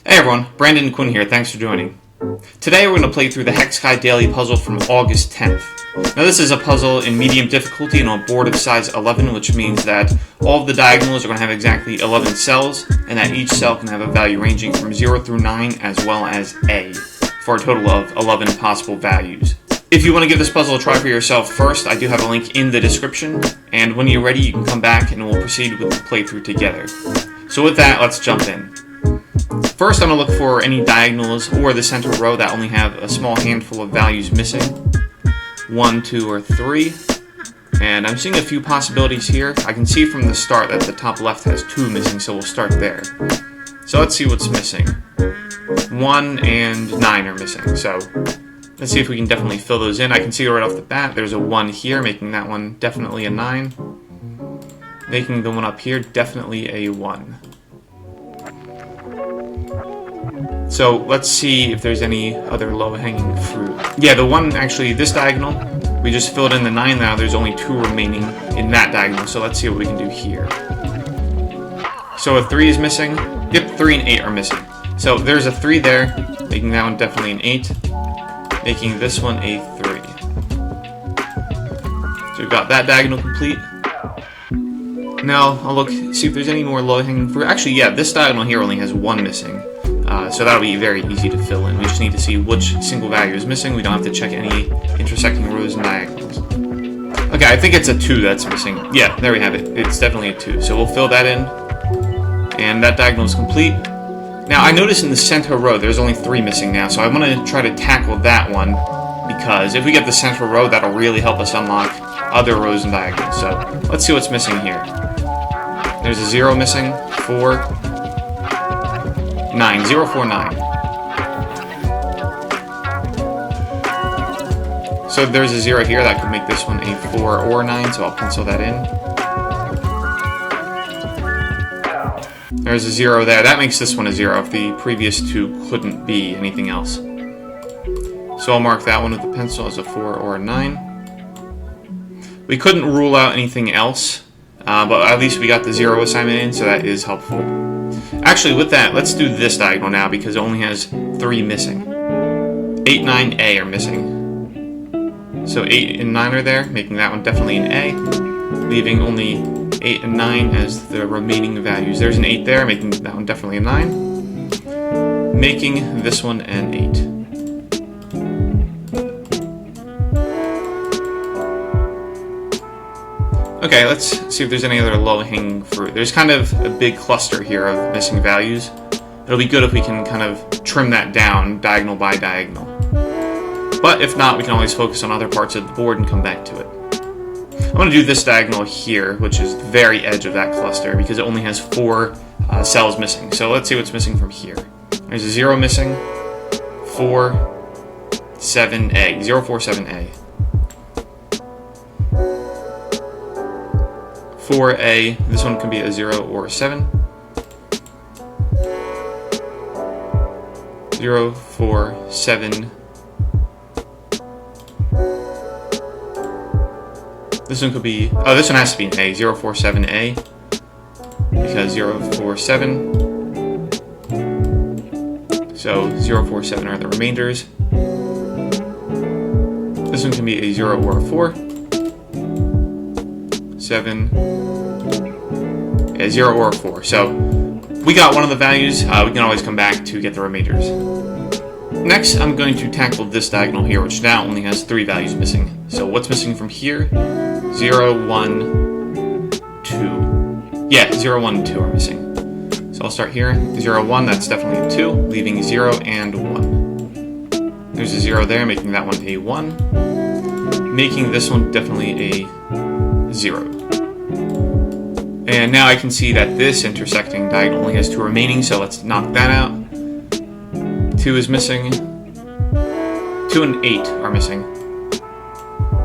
Hey everyone, Brandon and Quinn here, thanks for joining. Today we're going to play through the Hexakai daily puzzle from August 10th. Now this is a puzzle in medium difficulty and on a board of size 11, which means that all of the diagonals are going to have exactly 11 cells, and that each cell can have a value ranging from 0 through 9 as well as A, for a total of 11 possible values. If you want to give this puzzle a try for yourself first, I do have a link in the description, and when you're ready you can come back and we'll proceed with the playthrough together. So with that, let's jump in. First, I'm going to look for any diagonals or the center row that only have a small handful of values missing. 1, 2, or 3. And I'm seeing a few possibilities here. I can see from the start that the top left has 2 missing, so we'll start there. So let's see what's missing. 1 and 9 are missing, so let's see if we can definitely fill those in. I can see right off the bat there's a 1 here, making that one definitely a 9. Making the one up here definitely a 1. So let's see if there's any other low-hanging fruit. Yeah, the one, actually, this diagonal, we just filled in the 9 now. There's only 2 remaining in that diagonal, so let's see what we can do here. So a 3 is missing. Yep, 3 and 8 are missing. So there's a 3 there, making that one definitely an 8, making this one a 3. So we've got that diagonal complete. Now I'll look, see if there's any more low-hanging fruit. Actually, yeah, this diagonal here only has 1 missing. So that'll be very easy to fill in. We just need to see which single value is missing. We don't have to check any intersecting rows and diagonals. Okay, I think it's a 2 that's missing. Yeah, there we have it. It's definitely a 2. So we'll fill that in. And that diagonal is complete. Now, I notice in the center row there's only 3 missing now, so I want to try to tackle that one, because if we get the center row, that'll really help us unlock other rows and diagonals. So let's see what's missing here. There's a 0 missing, 4, 9, 0, 4, 9. So there's a 0 here, that could make this one a 4 or 9, so I'll pencil that in. There's a 0 there, that makes this one a 0 if the previous 2 couldn't be anything else. So I'll mark that one with the pencil as a 4 or a 9. We couldn't rule out anything else, but at least we got the 0 assignment in, so that is helpful. Actually, with that, let's do this diagonal now because it only has 3 missing. 8, 9, A are missing. So 8 and 9 are there, making that one definitely an A, leaving only 8 and 9 as the remaining values. There's an 8 there, making that one definitely a 9, making this one an 8. Okay, let's see if there's any other low-hanging fruit. There's kind of a big cluster here of missing values. It'll be good if we can kind of trim that down diagonal by diagonal. But if not, we can always focus on other parts of the board and come back to it. I'm going to do this diagonal here, which is the very edge of that cluster, because it only has 4 cells missing. So let's see what's missing from here. There's a 0 missing, 4, 7A, 0, 4, 7A. 4A, this one can be a 0 or a 7. 0, 4, 7. This one could be, oh, this one has to be an A, 0, 4, 7A. Because 0, 4, 7. So 0, 4, 7 are the remainders. This one can be a 0 or a 4. 7, 0 or a 4. So we got one of the values. We can always come back to get the remainders. Next, I'm going to tackle this diagonal here, which now only has 3 values missing. So what's missing from here? 0, 1, 2. Yeah, 0, 1, and 2 are missing. So I'll start here. 0, 1, that's definitely a 2, leaving 0 and 1. There's a 0 there, making that one a 1. Making this one definitely a 0. And now I can see that this intersecting diagonal only has 2 remaining, so let's knock that out. 2 is missing. 2 and 8 are missing.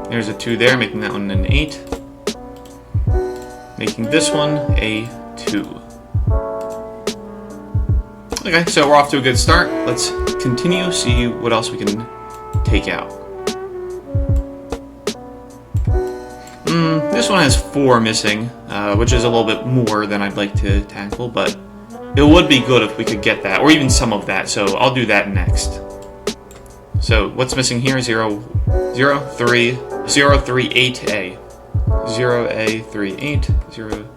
There's a 2 there, making that one an 8. Making this one a 2. Okay, so we're off to a good start. Let's continue, see what else we can take out. This one has 4 missing, which is a little bit more than I'd like to tackle, but It would be good if we could get that, or even some of that, so I'll do that next. So what's missing here? 0, 0, 3, 0, 3, 8A. 0A, 3, 8, 0,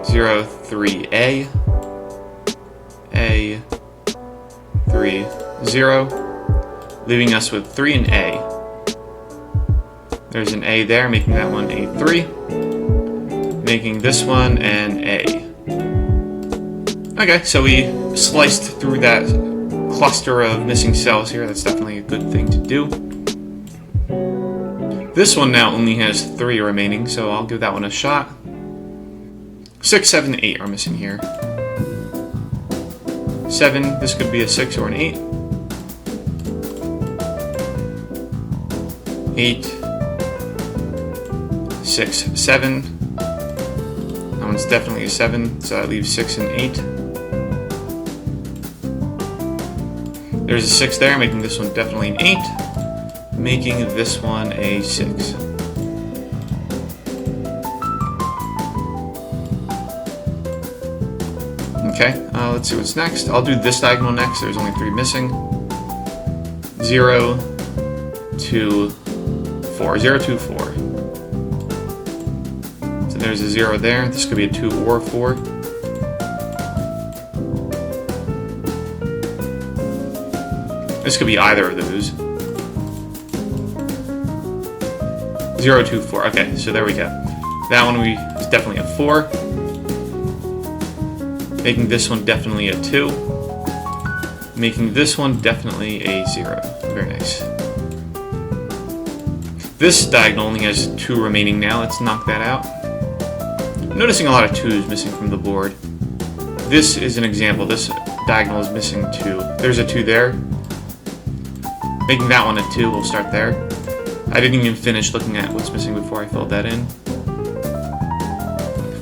0, 3A, A, 3, 0, leaving us with 3 and A. There's an A there, making that one a 3, making this one an A. Okay, so we sliced through that cluster of missing cells here. That's definitely a good thing to do. This one now only has 3 remaining, so I'll give that one a shot. 6, 7, 8 are missing here. 7, this could be a 6 or an 8. 8, 6, 7. That one's definitely a 7, so that leaves 6 and 8. There's a 6 there, making this one definitely an 8, making this one a 6. Okay, let's see what's next. I'll do this diagonal next. There's only 3 missing. 0, 2, 4. 0, 2, 4. So there's a 0 there. This could be a 2 or a 4. This could be either of those. 0, 2, 4. Okay, so there we go. That one is definitely a 4. Making this one definitely a 2. Making this one definitely a 0. Very nice. This diagonal only has 2 remaining now. Let's knock that out. I'm noticing a lot of 2s missing from the board. This is an example. This diagonal is missing 2. There's a 2 there. Making that one a 2, we'll start there. I didn't even finish looking at what's missing before I filled that in.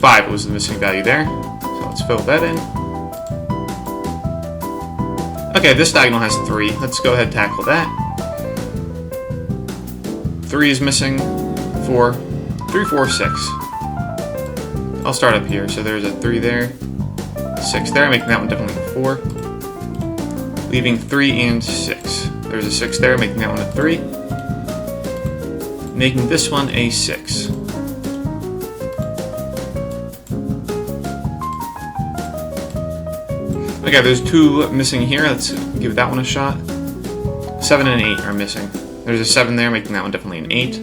5 was the missing value there, so let's fill that in. Okay, this diagonal has 3. Let's go ahead and tackle that. 3 is missing. 4. 3, 4, 6. I'll start up here. So there's a 3 there. 6 there, making that one definitely a 4. Leaving 3 and 6. There's a 6 there, making that one a 3. Making this one a 6. Okay, there's 2 missing here. Let's give that one a shot. 7 and 8 are missing. There's a 7 there, making that one definitely an 8.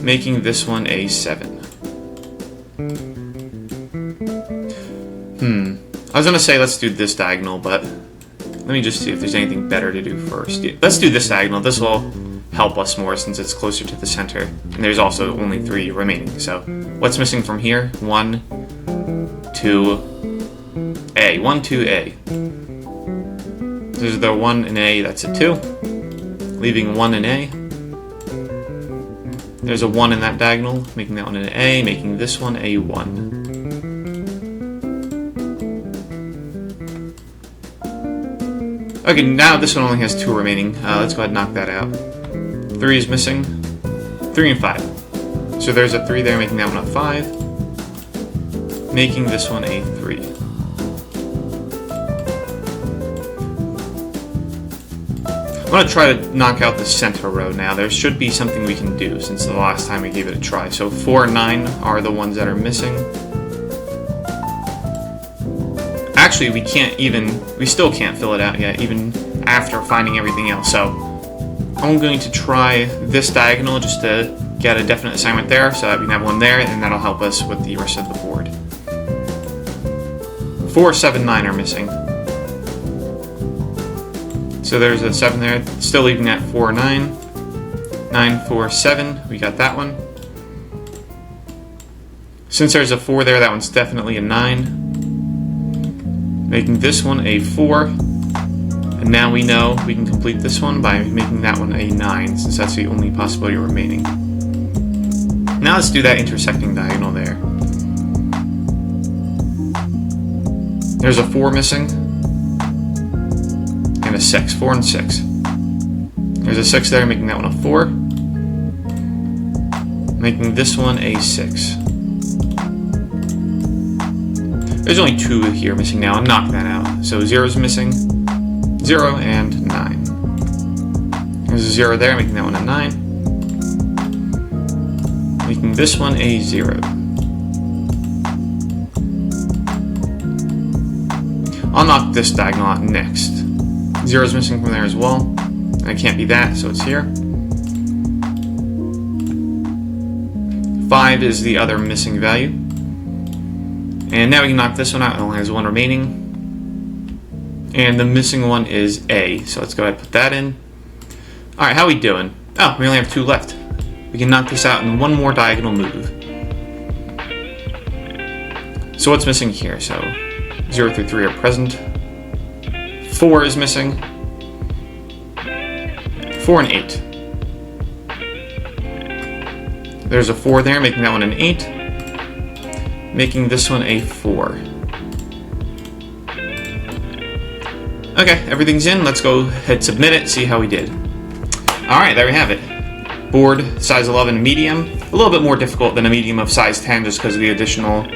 Making this one a 7. I was gonna say let's do this diagonal, but let me just see if there's anything better to do first. Yeah, let's do this diagonal. This will help us more since it's closer to the center. And there's also only 3 remaining. So what's missing from here? 1, 2, A. 1, 2, A. There's the 1 and A, that's a 2. Leaving 1 and A. There's a 1 in that diagonal, making that one an A, making this one a 1. Okay, now this one only has 2 remaining. Let's go ahead and knock that out. 3 is missing. 3 and 5. So there's a 3 there, making that one a 5. Making this one a 3. I'm going to try to knock out the center row now. There should be something we can do since the last time we gave it a try. So 4 and 9 are the ones that are missing. Actually, we still can't fill it out yet, even after finding everything else. So I'm going to try this diagonal just to get a definite assignment there so that we can have one there, and that'll help us with the rest of the board. 4, 7, 9 are missing. So there's a 7 there, still leaving that 4, 9. 9, 4, 7, we got that one. Since there's a 4 there, that one's definitely a 9. Making this one a 4. And now we know we can complete this one by making that one a 9, since that's the only possibility remaining. Now let's do that intersecting diagonal there. There's a 4 missing. And a 6. 4 and 6. There's a 6 there, making that one a 4. Making this one a 6. There's only 2 here missing now. I'll knock that out. So 0 is missing, 0 and 9. There's a 0 there, making that one a 9. Making this one a 0. I'll knock this diagonal out next. 0 is missing from there as well. And it can't be that, so it's here. 5 is the other missing value. And now we can knock this one out. It only has 1 remaining. And the missing one is A. So let's go ahead and put that in. Alright, how are we doing? Oh, we only have 2 left. We can knock this out in 1 more diagonal move. So what's missing here? So 0 through 3 are present. 4 is missing. 4 and 8. There's a 4 there, making that one an 8. Making this one a 4. Okay, everything's in. Let's go ahead, submit it, see how we did. Alright, there we have it. Board size 11 medium. A little bit more difficult than a medium of size 10 just because of the additional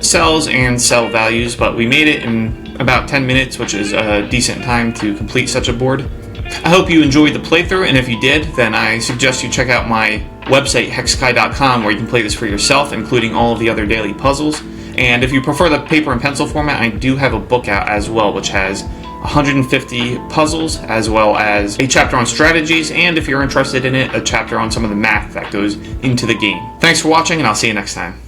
cells and cell values, but we made it in about 10 minutes, which is a decent time to complete such a board. I hope you enjoyed the playthrough, and if you did, then I suggest you check out my website, hexakai.com, where you can play this for yourself, including all of the other daily puzzles. And if you prefer the paper and pencil format, I do have a book out as well, which has 150 puzzles, as well as a chapter on strategies, and if you're interested in it, a chapter on some of the math that goes into the game. Thanks for watching, and I'll see you next time.